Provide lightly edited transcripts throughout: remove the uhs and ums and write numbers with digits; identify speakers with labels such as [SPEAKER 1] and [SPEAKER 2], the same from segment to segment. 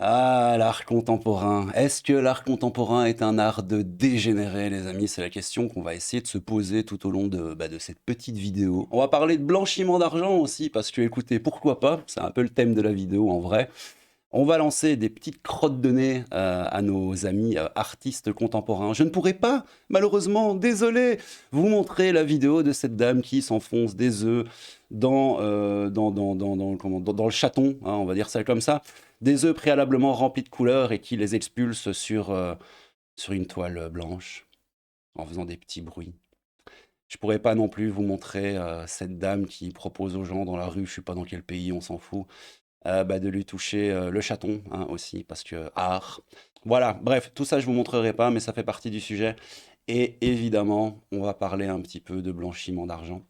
[SPEAKER 1] Ah, l'art contemporain. Est-ce que l'art contemporain est un art de dégénérer, les amis? C'est la question qu'on va essayer de se poser tout au long de cette petite vidéo. On va parler de blanchiment d'argent aussi, parce que écoutez, pourquoi pas? C'est un peu le thème de la vidéo en vrai. On va lancer des petites crottes de nez à nos amis artistes contemporains. Je ne pourrai pas, malheureusement, désolé, vous montrer la vidéo de cette dame qui s'enfonce des œufs dans le chaton, hein, on va dire ça comme ça, des œufs préalablement remplis de couleurs et qui les expulse sur une toile blanche en faisant des petits bruits. Je pourrais pas non plus vous montrer cette dame qui propose aux gens dans la rue, je sais pas dans quel pays, on s'en fout, de lui toucher le chaton hein, aussi, parce que art. Voilà, bref, tout ça je vous montrerai pas, mais ça fait partie du sujet. Et évidemment, on va parler un petit peu de blanchiment d'argent,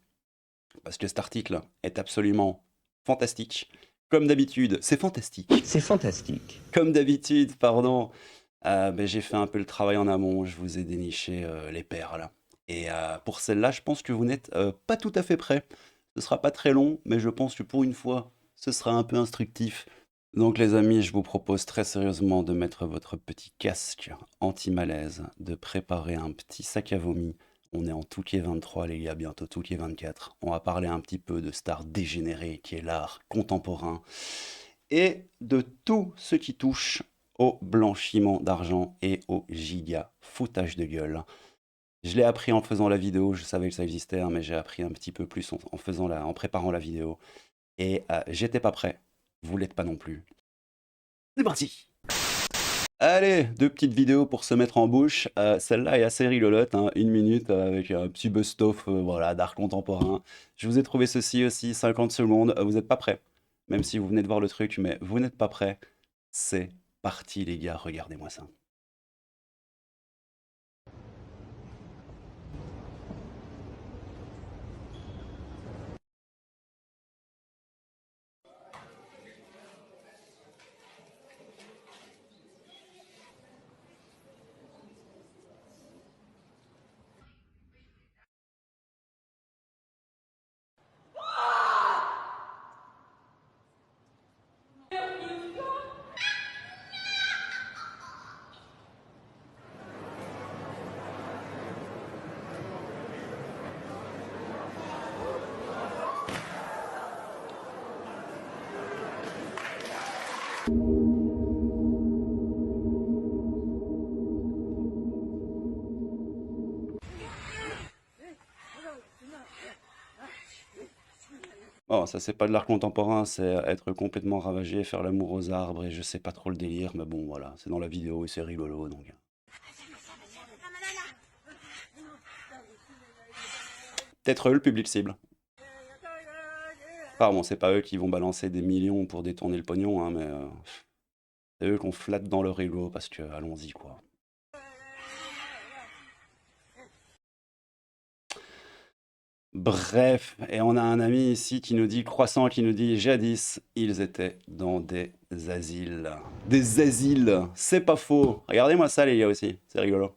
[SPEAKER 1] parce que cet article est absolument fantastique. Comme d'habitude, c'est fantastique.
[SPEAKER 2] C'est fantastique.
[SPEAKER 1] Comme d'habitude, pardon, j'ai fait un peu le travail en amont, je vous ai déniché les perles. Et pour celle-là, je pense que vous n'êtes pas tout à fait prêts. Ce sera pas très long, mais je pense que pour une fois, ce sera un peu instructif. Donc les amis, je vous propose très sérieusement de mettre votre petit casque anti-malaise, de préparer un petit sac à vomi. On est en Touquet 23 les gars, bientôt Touquet 24. On va parler un petit peu de star dégénéré qui est l'art contemporain et de tout ce qui touche au blanchiment d'argent et au giga foutage de gueule. Je l'ai appris en faisant la vidéo, je savais que ça existait, hein, mais j'ai appris un petit peu plus en préparant la vidéo. Et j'étais pas prêt, vous l'êtes pas non plus. C'est parti. Allez, deux petites vidéos pour se mettre en bouche. Celle-là est assez rigolote, hein, 1 minute avec un petit bust-of voilà, d'art contemporain. Je vous ai trouvé ceci aussi, 50 secondes. Vous n'êtes pas prêts, même si vous venez de voir le truc, mais vous n'êtes pas prêts. C'est parti les gars, regardez-moi ça. Bon, ça c'est pas de l'art contemporain, c'est être complètement ravagé, faire l'amour aux arbres et je sais pas trop le délire, mais bon voilà, c'est dans la vidéo et c'est rigolo donc. Peut-être eux le public cible. Pardon, c'est pas eux qui vont balancer des millions pour détourner le pognon, hein, mais c'est eux qu'on flatte dans leur ego parce que allons-y quoi. Bref, et on a un ami ici qui nous dit, Croissant, qui nous dit, jadis, ils étaient dans des asiles. Des asiles, c'est pas faux. Regardez-moi ça les gars aussi, c'est rigolo.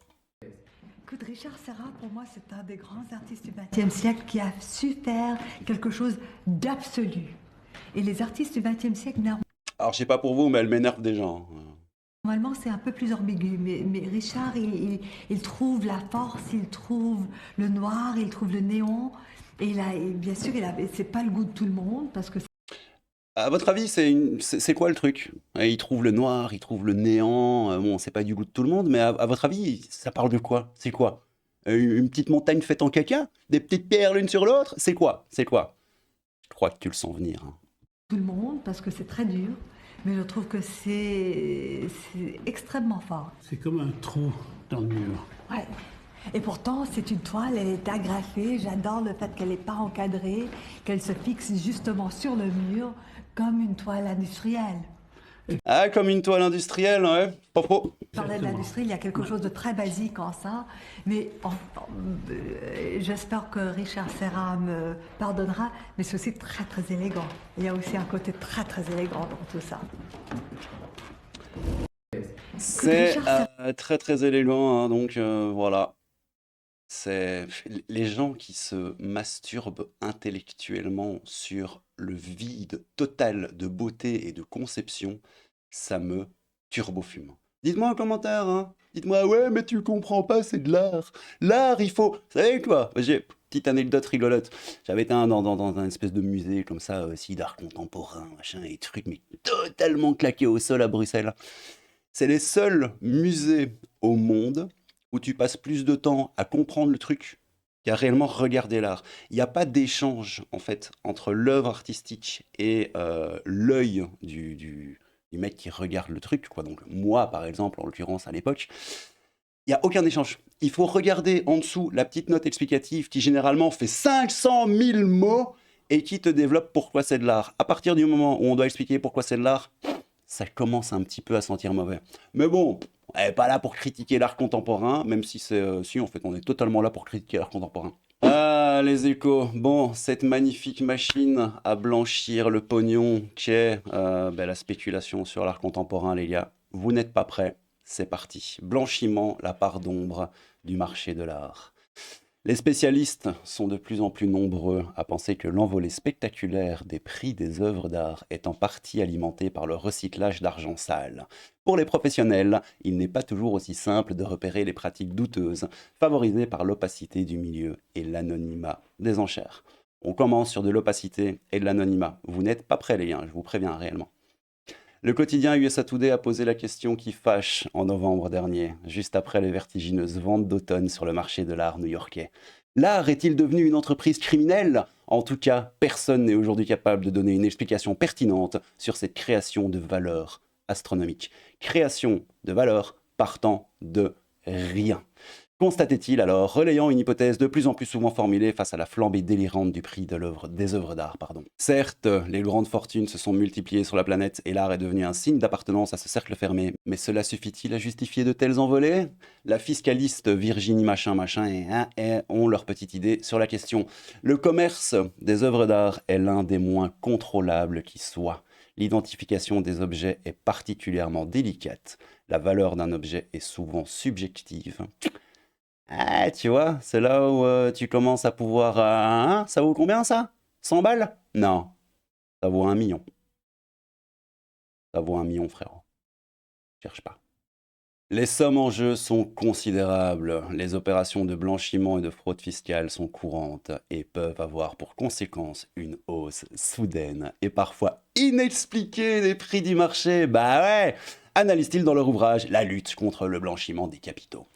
[SPEAKER 3] Écoute, Richard Serra, pour moi, c'est un des grands artistes du XXe siècle qui a su faire quelque chose d'absolu. Et les artistes du XXe siècle,
[SPEAKER 1] Alors je sais pas pour vous, mais elle m'énerve déjà, hein.
[SPEAKER 3] normalement, c'est un peu plus ambigu. Mais Richard, il trouve la force, il trouve le noir, il trouve le néon. Et bien sûr, c'est pas le goût de tout le monde, parce que
[SPEAKER 1] À votre avis, c'est quoi le truc? Il trouve le noir, il trouve le néant, bon, c'est pas du goût de tout le monde, mais à votre avis, ça parle de quoi? C'est quoi? Une petite montagne faite en caca? Des petites pierres l'une sur l'autre? C'est quoi? C'est quoi? Je crois que tu le sens venir, hein.
[SPEAKER 3] tout le monde, parce que c'est très dur. Mais je trouve que c'est extrêmement fort.
[SPEAKER 4] C'est comme un trou dans le mur.
[SPEAKER 3] Ouais. Et pourtant, c'est une toile, elle est agrafée. J'adore le fait qu'elle n'est pas encadrée, qu'elle se fixe justement sur le mur, comme une toile industrielle.
[SPEAKER 1] Ah, comme une toile industrielle, ouais, pas faux.
[SPEAKER 3] Je parlais de l'industrie, il y a quelque chose de très basique en ça, mais j'espère que Richard Serra me pardonnera, mais c'est aussi très très élégant. Il y a aussi un côté très très élégant dans tout ça.
[SPEAKER 1] C'est
[SPEAKER 3] Richard
[SPEAKER 1] très très élégant, hein, donc voilà. C'est les gens qui se masturbent intellectuellement sur le vide total de beauté et de conception, ça me turbo-fume. Dites-moi en commentaire, hein. Dites-moi, ouais, mais tu comprends pas, c'est de l'art. L'art, il faut. Vous savez quoi? J'ai petite anecdote rigolote. J'avais été dans un espèce de musée comme ça, aussi d'art contemporain, machin, et trucs, mais totalement claqués au sol à Bruxelles. C'est les seuls musées au monde où tu passes plus de temps à comprendre le truc qu'à réellement regarder l'art. Il n'y a pas d'échange, en fait, entre l'œuvre artistique et l'œil du mec qui regarde le truc, quoi. Donc moi, par exemple, en l'occurrence, à l'époque, il n'y a aucun échange. Il faut regarder en dessous la petite note explicative qui généralement fait 500 000 mots et qui te développe pourquoi c'est de l'art. À partir du moment où on doit expliquer pourquoi c'est de l'art, ça commence un petit peu à sentir mauvais. Mais bon, on n'est pas là pour critiquer l'art contemporain, même si c'est... si, en fait, on est totalement là pour critiquer l'art contemporain. Ah, les échos. Bon, cette magnifique machine à blanchir le pognon qu'est la spéculation sur l'art contemporain, les gars. Vous n'êtes pas prêts. C'est parti. Blanchiment, la part d'ombre du marché de l'art. Les spécialistes sont de plus en plus nombreux à penser que l'envolée spectaculaire des prix des œuvres d'art est en partie alimentée par le recyclage d'argent sale. Pour les professionnels, il n'est pas toujours aussi simple de repérer les pratiques douteuses, favorisées par l'opacité du milieu et l'anonymat des enchères. On commence sur de l'opacité et de l'anonymat. Vous n'êtes pas prêts, les gars, je vous préviens réellement. Le quotidien USA Today a posé la question qui fâche en novembre dernier, juste après les vertigineuses ventes d'automne sur le marché de l'art new-yorkais. L'art est-il devenu une entreprise criminelle? En tout cas, personne n'est aujourd'hui capable de donner une explication pertinente sur cette création de valeur astronomique. Création de valeur partant de rien. Constatait-il alors, relayant une hypothèse de plus en plus souvent formulée face à la flambée délirante du prix des œuvres d'art. Certes, les grandes fortunes se sont multipliées sur la planète et l'art est devenu un signe d'appartenance à ce cercle fermé, mais cela suffit-il à justifier de telles envolées? La fiscaliste Virginie machin ont leur petite idée sur la question. Le commerce des œuvres d'art est l'un des moins contrôlables qui soit. L'identification des objets est particulièrement délicate. La valeur d'un objet est souvent subjective. Ah, tu vois, c'est là où tu commences à pouvoir... ça vaut combien ça? 100 balles? Non, ça vaut 1 million. Ça vaut 1 million, frérot. Cherche pas. Les sommes en jeu sont considérables. Les opérations de blanchiment et de fraude fiscale sont courantes et peuvent avoir pour conséquence une hausse soudaine et parfois inexpliquée des prix du marché. Bah ouais, analysent-ils dans leur ouvrage La lutte contre le blanchiment des capitaux.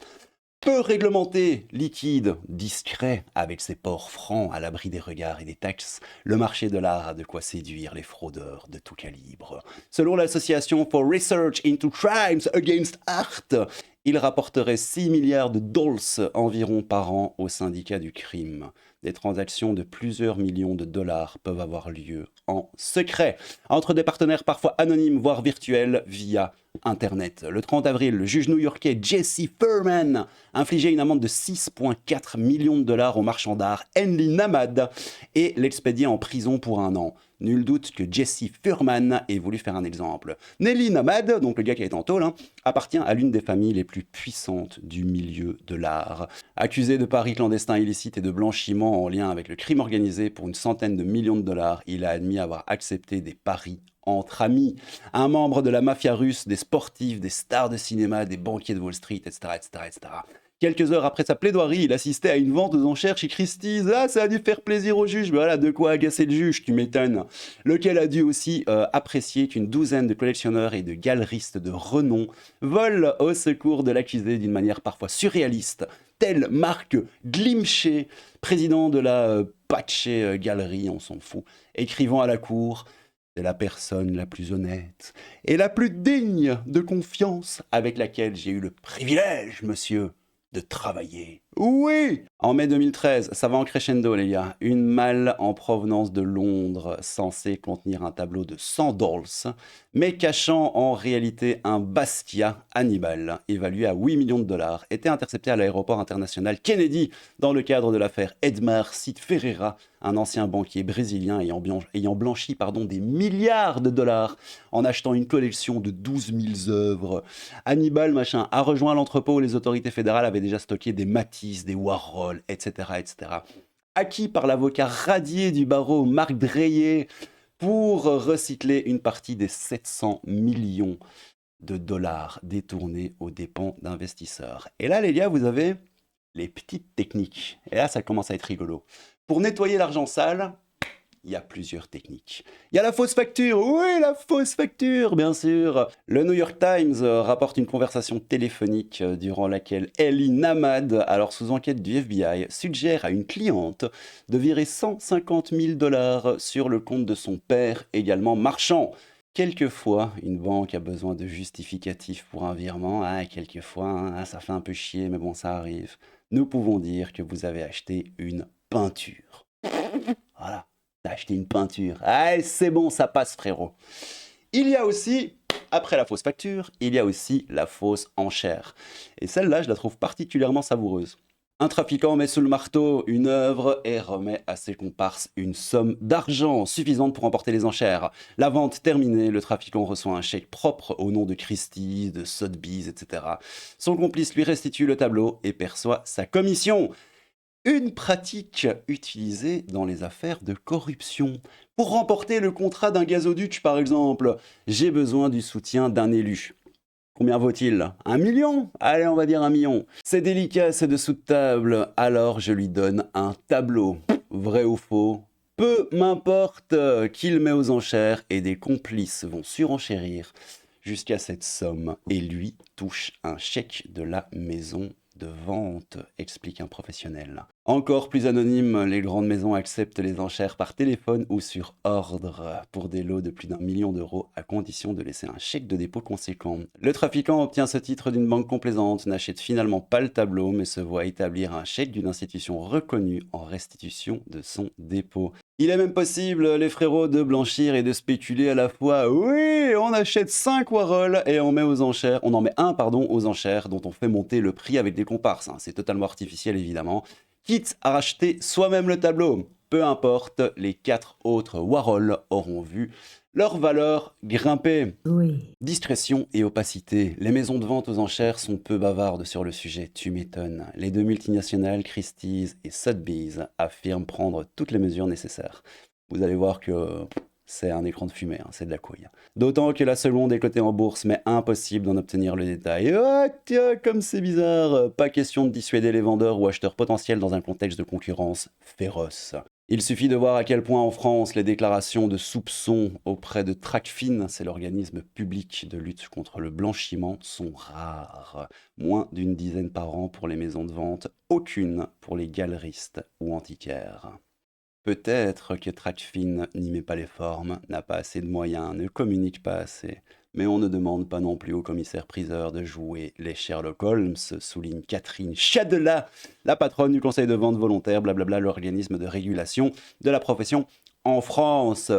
[SPEAKER 1] Peu réglementé, liquide, discret, avec ses ports francs à l'abri des regards et des taxes, le marché de l'art a de quoi séduire les fraudeurs de tout calibre. Selon l'Association for Research into Crimes Against Art, il rapporterait 6 milliards de dollars environ par an au syndicat du crime. Des transactions de plusieurs millions de dollars peuvent avoir lieu en secret, entre des partenaires parfois anonymes, voire virtuels, via Internet. Le 30 avril, le juge new-yorkais Jesse Furman infligeait une amende de 6,4 millions de dollars au marchand d'art Henley Namad et l'expédiait en prison pour 1 an. Nul doute que Jesse Furman ait voulu faire un exemple. Nelly Namad, donc le gars qui est en tôle, appartient à l'une des familles les plus puissantes du milieu de l'art. Accusé de paris clandestins illicites et de blanchiment en lien avec le crime organisé pour une centaine de millions de dollars, il a admis avoir accepté des paris entre amis. Un membre de la mafia russe, des sportifs, des stars de cinéma, des banquiers de Wall Street, etc., etc., etc. Quelques heures après sa plaidoirie, il assistait à une vente aux enchères chez Christie's. Ah, ça a dû faire plaisir au juge. Mais voilà, de quoi agacer le juge, tu m'étonnes. Lequel a dû aussi apprécier qu'une douzaine de collectionneurs et de galeristes de renom volent au secours de l'accusé d'une manière parfois surréaliste, tel Marc Glimcher, président de la Patché Galerie, on s'en fout, écrivant à la cour. C'est la personne la plus honnête et la plus digne de confiance avec laquelle j'ai eu le privilège, monsieur, de travailler. Oui! En mai 2013, ça va en crescendo, les gars. Une malle en provenance de Londres, censée contenir un tableau de 100 dollars, mais cachant en réalité un Basquiat Hannibal, évalué à 8 millions de dollars, était interceptée à l'aéroport international Kennedy dans le cadre de l'affaire Edmar Cid Ferreira, un ancien banquier brésilien ayant blanchi des milliards de dollars en achetant une collection de 12 000 œuvres. Hannibal a rejoint l'entrepôt où les autorités fédérales avaient déjà stocké des Matisse, des Warhol, etc., etc. Acquis par l'avocat radié du barreau Marc Dreyer pour recycler une partie des 700 millions de dollars détournés aux dépens d'investisseurs. Et là, les gars, vous avez les petites techniques. Et là, ça commence à être rigolo. Pour nettoyer l'argent sale, il y a plusieurs techniques. Il y a la fausse facture, oui, la fausse facture, bien sûr. Le New York Times rapporte une conversation téléphonique durant laquelle Ellie Namad, alors sous enquête du FBI, suggère à une cliente de virer 150 000 dollars sur le compte de son père, également marchand. Quelquefois, une banque a besoin de justificatifs pour un virement. Quelquefois, ça fait un peu chier, mais bon, ça arrive. Nous pouvons dire que vous avez acheté une peinture. Voilà. T'as acheté une peinture. Ah, c'est bon, ça passe, frérot. Il y a aussi, après la fausse facture, il y a aussi la fausse enchère. Et celle-là, je la trouve particulièrement savoureuse. Un trafiquant met sous le marteau une œuvre et remet à ses comparses une somme d'argent suffisante pour emporter les enchères. La vente terminée, le trafiquant reçoit un chèque propre au nom de Christie, de Sotheby's, etc. Son complice lui restitue le tableau et perçoit sa commission. Une pratique utilisée dans les affaires de corruption. Pour remporter le contrat d'un gazoduc, par exemple, j'ai besoin du soutien d'un élu. Combien vaut-il? 1 million? Allez, on va dire 1 million. C'est délicat, c'est dessous de table, alors je lui donne un tableau. Vrai ou faux? Peu m'importe qu'il met aux enchères et des complices vont surenchérir jusqu'à cette somme et lui touche un chèque de la maison de vente, explique un professionnel. Encore plus anonyme, les grandes maisons acceptent les enchères par téléphone ou sur ordre pour des lots de plus d'1 million d'euros à condition de laisser un chèque de dépôt conséquent. Le trafiquant obtient ce titre d'une banque complaisante, n'achète finalement pas le tableau mais se voit établir un chèque d'une institution reconnue en restitution de son dépôt. Il est même possible, les frérots, de blanchir et de spéculer à la fois. Oui, on achète 5 Warhol et on en met un aux enchères dont on fait monter le prix avec des comparses. C'est totalement artificiel évidemment. Quitte à racheter soi-même le tableau. Peu importe, les 4 autres Warhol auront vu leur valeur grimper.
[SPEAKER 3] Oui.
[SPEAKER 1] Discrétion et opacité. Les maisons de vente aux enchères sont peu bavardes sur le sujet, tu m'étonnes. Les deux multinationales, Christie's et Sotheby's, affirment prendre toutes les mesures nécessaires. Vous allez voir que c'est un écran de fumée, c'est de la couille. D'autant que la seconde est cotée en bourse, mais impossible d'en obtenir le détail. Ah tiens, comme c'est bizarre. Pas question de dissuader les vendeurs ou acheteurs potentiels dans un contexte de concurrence féroce. Il suffit de voir à quel point en France les déclarations de soupçons auprès de Tracfin, c'est l'organisme public de lutte contre le blanchiment, sont rares. Moins d'une dizaine par an pour les maisons de vente, aucune pour les galeristes ou antiquaires. Peut-être que Tracfin n'y met pas les formes, n'a pas assez de moyens, ne communique pas assez. Mais on ne demande pas non plus au commissaire-priseur de jouer les Sherlock Holmes, souligne Catherine Chadela, la patronne du conseil de vente volontaire, blablabla, l'organisme de régulation de la profession en France.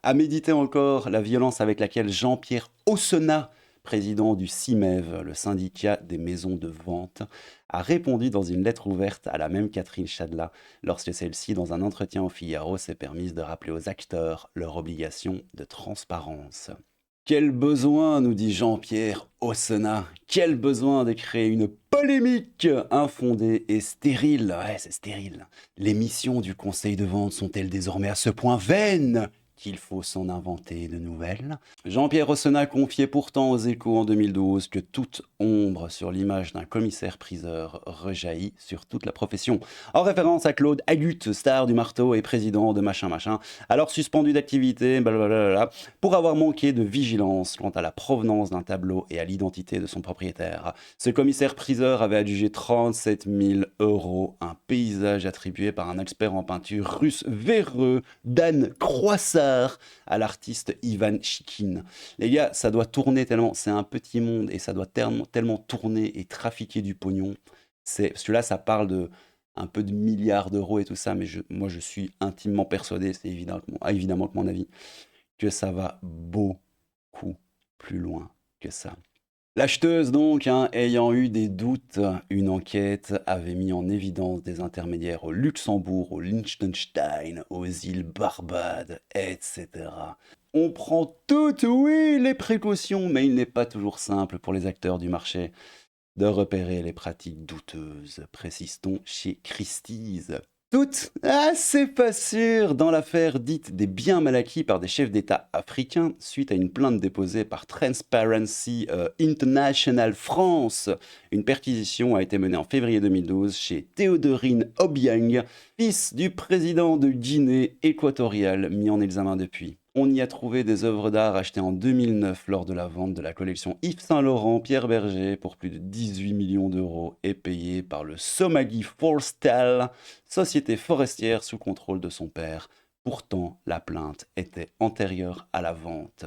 [SPEAKER 1] À méditer encore la violence avec laquelle Jean-Pierre Ossena, président du CIMEV, le syndicat des maisons de vente, a répondu dans une lettre ouverte à la même Catherine Chadela, lorsque celle-ci, dans un entretien au Figaro, s'est permise de rappeler aux acteurs leur obligation de transparence. Quel besoin, nous dit Jean-Pierre Ossena, quel besoin de créer une polémique infondée et stérile. Ouais, c'est stérile. Les missions du conseil de vente sont-elles désormais à ce point vaines qu'il faut s'en inventer de nouvelles? Jean-Pierre Ossena confiait pourtant aux Échos en 2012 que toute ombre sur l'image d'un commissaire-priseur rejaillit sur toute la profession. En référence à Claude Agut, star du marteau et président de machin machin, alors suspendu d'activité, blablabla, pour avoir manqué de vigilance quant à la provenance d'un tableau et à l'identité de son propriétaire. Ce commissaire-priseur avait adjugé 37 000 €, un paysage attribué par un expert en peinture russe véreux, Dan Croissard, à l'artiste Ivan Chikin. Les gars, ça doit tourner tellement, c'est un petit monde et ça doit tellement tourner et trafiquer du pognon. Parce que là, ça parle de un peu de milliards d'euros et tout ça, mais moi je suis intimement persuadé, c'est évidemment que mon avis, que ça va beaucoup plus loin que ça. L'acheteuse donc, ayant eu des doutes, une enquête avait mis en évidence des intermédiaires au Luxembourg, au Liechtenstein, aux îles Barbades, etc. On prend toutes, oui, les précautions, mais il n'est pas toujours simple pour les acteurs du marché de repérer les pratiques douteuses, précise-t-on chez Christie's. Toutes? Ah, c'est pas sûr! Dans l'affaire dite des biens mal acquis par des chefs d'État africains, suite à une plainte déposée par Transparency International France, une perquisition a été menée en février 2012 chez Théodorine Obiang, fils du président de Guinée équatoriale, mis en examen depuis. On y a trouvé des œuvres d'art achetées en 2009 lors de la vente de la collection Yves Saint Laurent Pierre Berger pour plus de 18 millions d'euros et payées par le Somagui Forestal, société forestière sous contrôle de son père. Pourtant, la plainte était antérieure à la vente.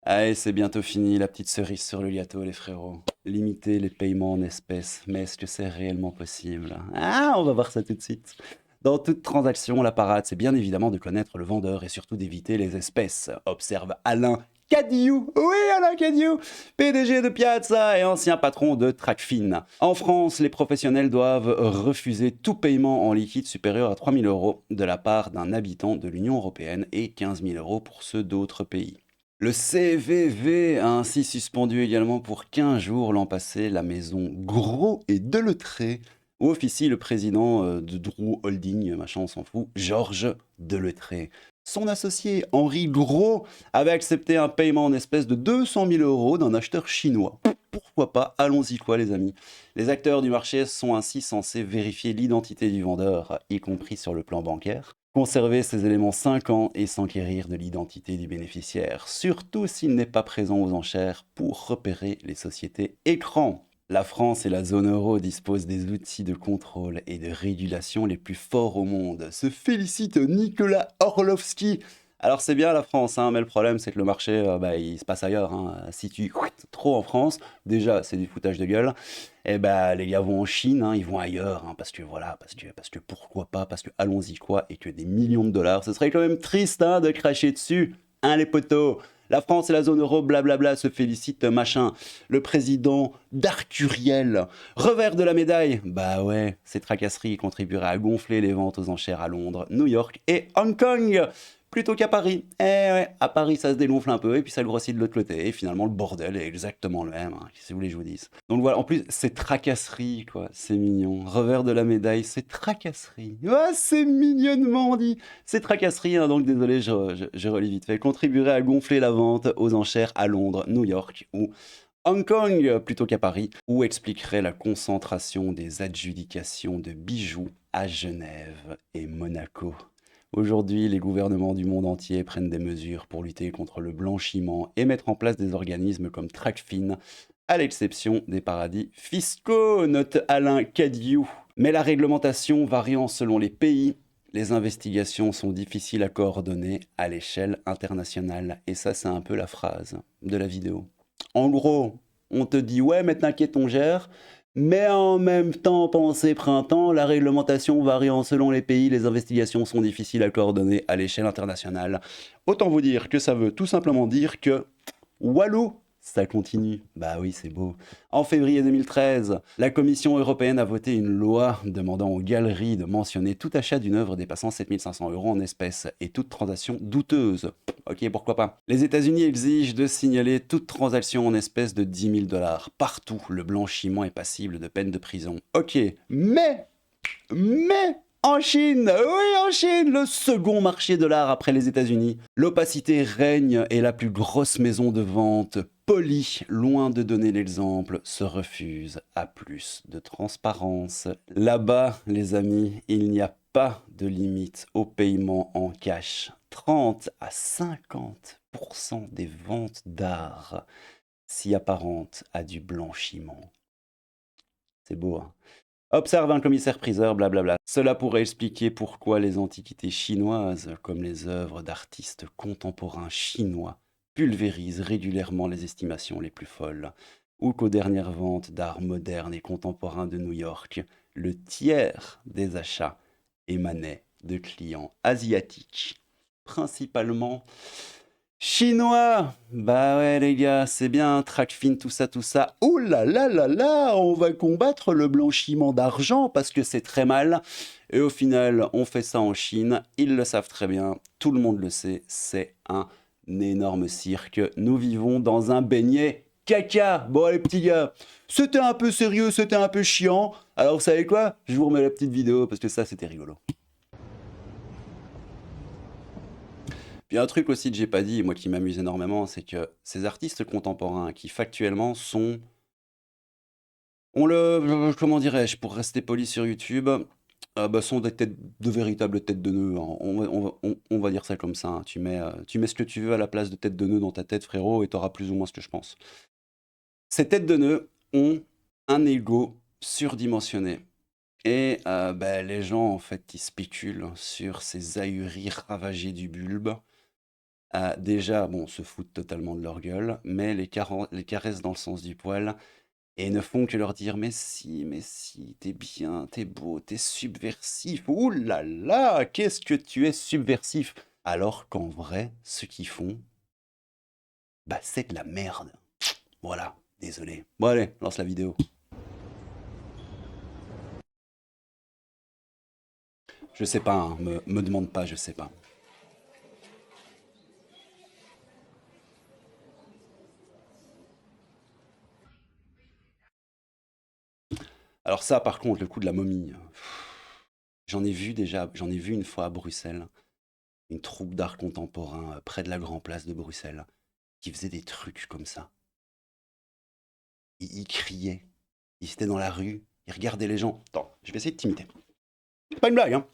[SPEAKER 1] Allez, c'est bientôt fini, la petite cerise sur le gâteau, les frérots. Limiter les paiements en espèces, mais est-ce que c'est réellement possible? Ah, on va voir ça tout de suite. Dans toute transaction, la parade, c'est bien évidemment de connaître le vendeur et surtout d'éviter les espèces, observe Alain Cadiou. Oui, Alain Cadiou, PDG de Piazza et ancien patron de Tracfin. En France, les professionnels doivent refuser tout paiement en liquide supérieur à 3 000 € de la part d'un habitant de l'Union européenne et 15 000 € pour ceux d'autres pays. Le CVV a ainsi suspendu également pour 15 jours l'an passé la maison Gros et Delettré, où officie le président de Drew Holding, machin on s'en fout, Georges Delettré. Son associé Henri Gros avait accepté un paiement en espèces de 200 000 € d'un acheteur chinois. Pourquoi pas, allons-y quoi les amis. Les acteurs du marché sont ainsi censés vérifier l'identité du vendeur, y compris sur le plan bancaire, conserver ces éléments 5 ans et s'enquérir de l'identité du bénéficiaire, surtout s'il n'est pas présent aux enchères pour repérer les sociétés écrans. La France et la zone euro disposent des outils de contrôle et de régulation les plus forts au monde. Se félicite Nicolas Orlovski. Alors c'est bien la France, hein, mais le problème c'est que le marché, il se passe ailleurs. Hein. Si tu trop en France, déjà c'est du foutage de gueule. Et les gars vont en Chine, hein, ils vont ailleurs, hein, parce que pourquoi pas, parce que allons-y quoi, et que des millions de dollars, ce serait quand même triste hein, de cracher dessus, hein les potos. La France et la zone euro, blablabla, se félicitent, machin. Le président d'Arcuriel, revers de la médaille. Bah ouais, ces tracasseries contribueraient à gonfler les ventes aux enchères à Londres, New York et Hong Kong, plutôt qu'à Paris. Eh ouais, à Paris, ça se dégonfle un peu et puis ça grossit de l'autre côté. Et finalement, le bordel est exactement le même, hein, si vous voulez que je vous dise. Donc voilà, en plus, c'est tracasserie, quoi. C'est mignon. Revers de la médaille, c'est tracasserie. Ah, c'est mignonnement dit. C'est tracasserie, hein, donc désolé, je relis vite fait. Contribuerait à gonfler la vente aux enchères à Londres, New York ou Hong Kong, plutôt qu'à Paris, où expliquerait la concentration des adjudications de bijoux à Genève et Monaco. Aujourd'hui, les gouvernements du monde entier prennent des mesures pour lutter contre le blanchiment et mettre en place des organismes comme Tracfin, à l'exception des paradis fiscaux, note Alain Cadiou. Mais la réglementation variant selon les pays, les investigations sont difficiles à coordonner à l'échelle internationale. Et ça, c'est un peu la phrase de la vidéo. En gros, on te dit « ouais, mais t'inquiète, on gère ». Mais en même temps, pensez printemps, la réglementation variant selon les pays, les investigations sont difficiles à coordonner à l'échelle internationale. Autant vous dire que ça veut tout simplement dire que Walou, ça continue. Bah oui, c'est beau. En février 2013, la Commission européenne a voté une loi demandant aux galeries de mentionner tout achat d'une œuvre dépassant 7 500 € en espèces et toute transaction douteuse. Ok, pourquoi pas. Les États-Unis exigent de signaler toute transaction en espèces de 10 000 $. Partout, le blanchiment est passible de peine de prison. Ok, mais en Chine, oui en Chine, le second marché de l'art après les États-Unis. L'opacité règne et la plus grosse maison de vente, Poly, loin de donner l'exemple, se refuse à plus de transparence. Là-bas, les amis, il n'y a pas de limite au paiement en cash. 30 à 50% des ventes d'art s'y apparentent à du blanchiment. C'est beau, hein? Observe un commissaire-priseur, blablabla. Cela pourrait expliquer pourquoi les antiquités chinoises, comme les œuvres d'artistes contemporains chinois, pulvérisent régulièrement les estimations les plus folles, ou qu'aux dernières ventes d'art moderne et contemporain de New York, le tiers des achats émanait de clients asiatiques, principalement chinois. Bah ouais les gars, c'est bien, Tracfin, tout ça. Ouh là là là là, on va combattre le blanchiment d'argent parce que c'est très mal. Et au final, on fait ça en Chine, ils le savent très bien, tout le monde le sait, c'est un énorme cirque. Nous vivons dans un beignet caca. Bon allez petits gars, c'était un peu sérieux, c'était un peu chiant. Alors vous savez quoi? Je vous remets la petite vidéo parce que ça c'était rigolo. Puis un truc aussi que j'ai pas dit, et moi qui m'amuse énormément, c'est que ces artistes contemporains qui factuellement sont... comment dirais-je, pour rester poli sur YouTube, bah, sont de véritables têtes de nœud, hein. On va dire ça comme ça, hein. Tu mets ce que tu veux à la place de tête de nœud dans ta tête, frérot, et t'auras plus ou moins ce que je pense. Ces têtes de nœud ont un ego surdimensionné. Et bah, les gens, en fait, ils spéculent sur ces ahuries ravagées du bulbe. Déjà, bon, se foutent totalement de leur gueule, mais les caressent dans le sens du poil et ne font que leur dire: mais si, t'es bien, t'es beau, t'es subversif. Ouh là là, qu'est-ce que tu es subversif!» Alors qu'en vrai, ce qu'ils font, bah, c'est de la merde. Voilà, désolé. Bon, allez, lance la vidéo. Je sais pas, hein, me demande pas, je sais pas. Alors ça, par contre, le coup de la momie, j'en ai vu une fois à Bruxelles, une troupe d'art contemporain près de la Grand Place de Bruxelles, qui faisait des trucs comme ça. Ils criaient, ils étaient dans la rue, ils regardaient les gens. Attends, je vais essayer de t'imiter. C'est pas une blague, hein.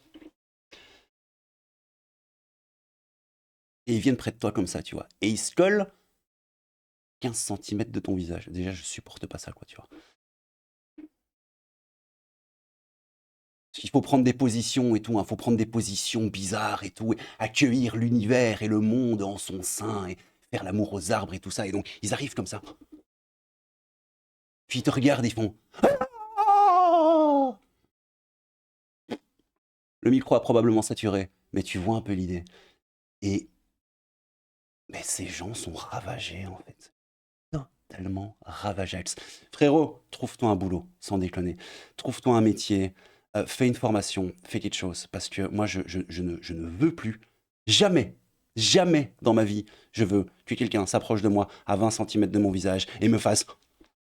[SPEAKER 1] Et ils viennent près de toi comme ça, tu vois. Et ils se collent 15 cm de ton visage. Déjà, je supporte pas ça, quoi, tu vois. Il faut prendre des positions et tout, hein. Faut prendre des positions bizarres et tout, et accueillir l'univers et le monde en son sein, et faire l'amour aux arbres et tout ça. Et donc, ils arrivent comme ça. Puis ils te regardent, ils font... Ah, le micro a probablement saturé, mais tu vois un peu l'idée. Et mais ces gens sont ravagés, en fait. Totalement ravagés. Frérot, trouve-toi un boulot, sans déconner. Trouve-toi un métier, fais une formation, fais quelque chose. Parce que moi, je ne veux plus, jamais, jamais dans ma vie, je veux que quelqu'un s'approche de moi à 20 cm de mon visage et me fasse...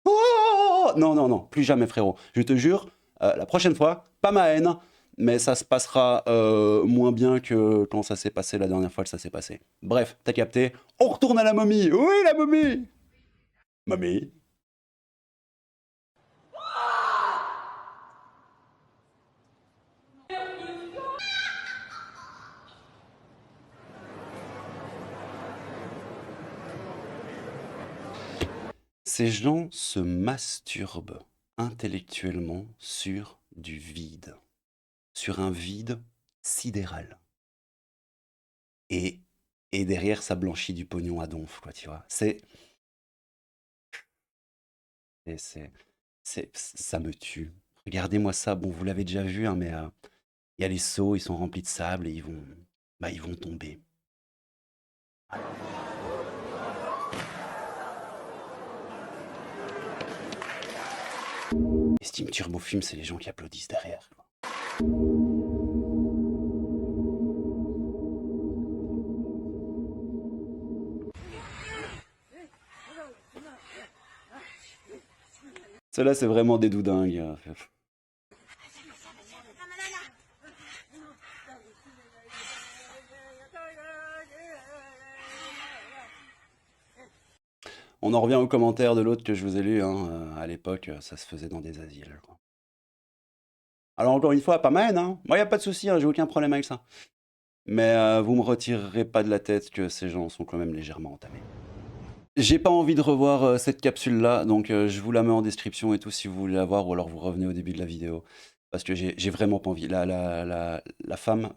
[SPEAKER 1] Oh non, non, non, plus jamais, frérot. Je te jure, la prochaine fois, pas ma haine, mais ça se passera moins bien que quand ça s'est passé la dernière fois que ça s'est passé. Bref, t'as capté. On retourne à la momie. Oui, la momie. Momie. Ces gens se masturbent intellectuellement sur du vide, sur un vide sidéral. Et, et derrière, ça blanchit du pognon à donf, quoi, tu vois. Ça me tue. Regardez-moi ça. Bon, vous l'avez déjà vu, hein, mais il y a les seaux, ils sont remplis de sable et ils vont tomber. Et Steam Turbo Film, c'est les gens qui applaudissent derrière, quoi. Ceux-là, c'est vraiment des doudingues. On en revient aux commentaires de l'autre que je vous ai lu, hein. À l'époque, ça se faisait dans des asiles, quoi. Alors encore une fois, pas ma haine, hein. Moi, y a pas de souci, hein, j'ai aucun problème avec ça. Mais vous me retirerez pas de la tête que ces gens sont quand même légèrement entamés. J'ai pas envie de revoir cette capsule-là, donc je vous la mets en description et tout si vous voulez la voir, ou alors vous revenez au début de la vidéo. Parce que j'ai vraiment pas envie. La femme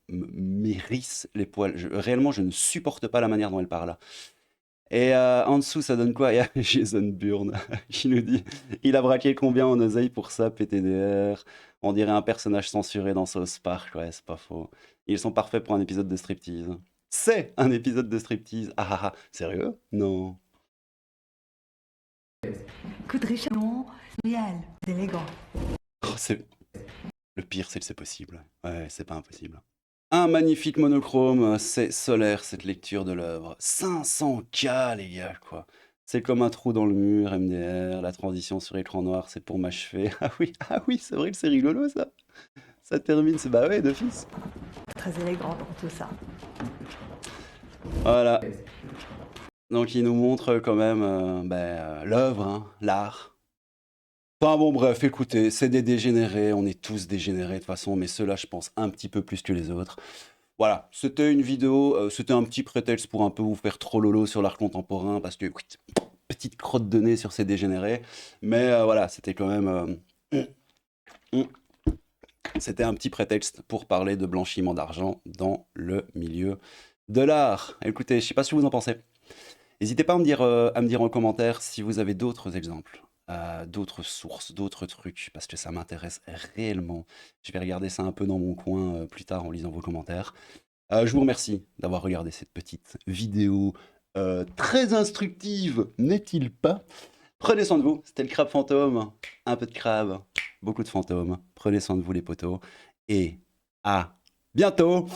[SPEAKER 1] m'hérisse les poils. Réellement, je ne supporte pas la manière dont elle parle. Et en dessous, ça donne quoi? Il y a Jason Bourne qui nous dit: il a braqué combien en oseille pour ça, PTDR? On dirait un personnage censuré dans South Park. Ouais, c'est pas faux. Ils sont parfaits pour un épisode de striptease. C'est un épisode de striptease. Ah ah ah, sérieux? Non.
[SPEAKER 3] Coup de Richard, non, réel, élégant.
[SPEAKER 1] Oh, le pire, c'est que c'est possible. Ouais, c'est pas impossible. Un magnifique monochrome, c'est solaire cette lecture de l'œuvre. 500K, les gars, quoi. C'est comme un trou dans le mur, MDR. La transition sur écran noir, c'est pour m'achever. Ah oui, c'est vrai que c'est rigolo, ça. Ça termine, c'est bah ouais, d'office.
[SPEAKER 3] Très élégant dans tout ça.
[SPEAKER 1] Voilà. Donc il nous montre quand même l'œuvre, hein, l'art. Enfin bon bref, écoutez, c'est des dégénérés, on est tous dégénérés de toute façon, mais ceux-là je pense un petit peu plus que les autres. Voilà, c'était une vidéo, c'était un petit prétexte pour un peu vous faire trop lolo sur l'art contemporain, parce que petite crotte de nez sur ces dégénérés, mais voilà, c'était quand même... c'était un petit prétexte pour parler de blanchiment d'argent dans le milieu de l'art. Écoutez, je sais pas ce que vous en pensez. N'hésitez pas à me dire en commentaire si vous avez d'autres exemples, d'autres sources, d'autres trucs, parce que ça m'intéresse réellement. Je vais regarder ça un peu dans mon coin plus tard en lisant vos commentaires. Je vous remercie d'avoir regardé cette petite vidéo très instructive, n'est-il pas? Prenez soin de vous, c'était le crabe fantôme. Un peu de crabe, beaucoup de fantômes. Prenez soin de vous les potos. Et à bientôt!